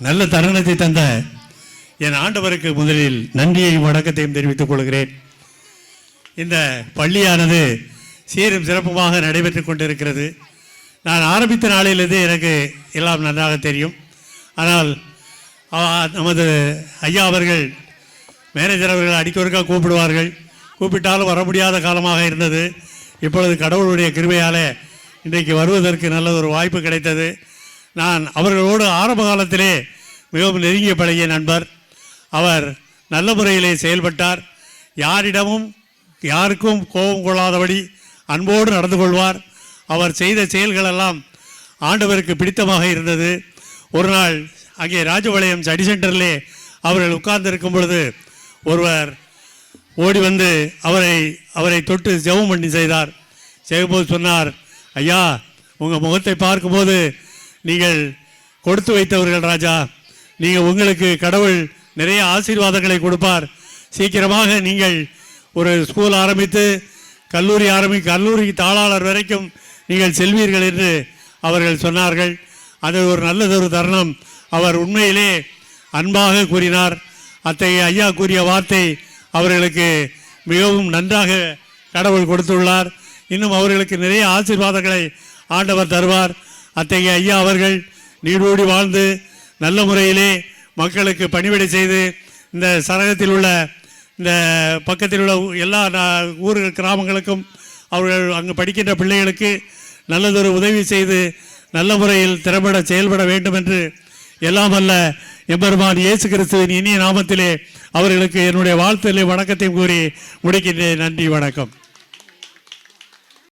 நல்ல தருணத்தை தந்த என் ஆண்டவருக்கு முதலில் நன்றியையும் வணக்கத்தையும் தெரிவித்துக் கொள்கிறேன். இந்த பள்ளியானது சீரும் சிறப்புமாக நடைபெற்றுக் கொண்டிருக்கிறது. நான் ஆரம்பித்த நாளிலிருந்து எனக்கு எல்லாம் நன்றாக தெரியும். ஆனால் நமது ஐயா அவர்கள் மேனேஜர் அவர்கள் அடிக்கொருக்காக கூப்பிடுவார்கள். கூப்பிட்டாலும் வர முடியாத காலமாக இருந்தது. இப்பொழுது கடவுளுடைய கிருபையால் இன்றைக்கு வருவதற்கு நல்ல ஒரு வாய்ப்பு கிடைத்தது. நான் அவர்களோடு ஆரம்ப காலத்திலே மிகவும் நெருங்கிய பழகிய நண்பர். அவர் நல்ல முறையிலே செயல்பட்டார். யாருக்கும் கோபம் கொள்ளாதபடி அன்போடு நடந்து கொள்வார். அவர் செய்த செயல்களெல்லாம் ஆண்டவருக்கு பிடித்தமாக இருந்தது. ஒரு நாள் அங்கே ராஜபாளையம் ஸ்டடி சென்டரிலே அவர்கள் உட்கார்ந்திருக்கும் பொழுது ஒருவர் ஓடி வந்து அவரை தொட்டு ஜெபம் பண்ணி செய்யும்போது சொன்னார், ஐயா, உங்கள் முகத்தை பார்க்கும்போது நீங்கள் கொடுத்து வைத்தவர்கள் ராஜா. உங்களுக்கு கடவுள் நிறைய ஆசீர்வாதங்களை கொடுப்பார். சீக்கிரமாக நீங்கள் ஒரு ஸ்கூல் ஆரம்பித்து கல்லூரி தாளாளர் வரைக்கும் நீங்கள் செல்வீர்கள் என்று அவர்கள் சொன்னார்கள். அது ஒரு நல்லதொரு தருணம். அவர் உண்மையிலே அன்பாக கூறினார். அத்தகைய ஐயா கூறிய வார்த்தை அவர்களுக்கு மிகவும் நன்றாக கடவுள் கொடுத்துள்ளார். இன்னும் அவர்களுக்கு நிறைய ஆசீர்வாதங்களை ஆண்டவர் தருவார். அத்தகைய ஐயா அவர்கள் நீடோடி வாழ்ந்து நல்ல முறையிலே மக்களுக்கு பணிவிடை செய்து இந்த சரகத்தில் உள்ள இந்த பக்கத்தில் உள்ள எல்லா கிராமங்களுக்கும் அவர்கள் அங்கு படிக்கின்ற பிள்ளைகளுக்கு நல்லதொரு உதவி செய்து நல்ல முறையில் திறம்பட செயல்பட வேண்டும் என்று எல்லாம் அல்ல எம்பெருமான் இயேசு கிறிஸ்துவின் இனிய நாமத்திலே அவர்களுக்கு என்னுடைய வாழ்த்துதலை வணக்கத்தையும் கூறி முடிக்கின்றேன். நன்றி, வணக்கம்.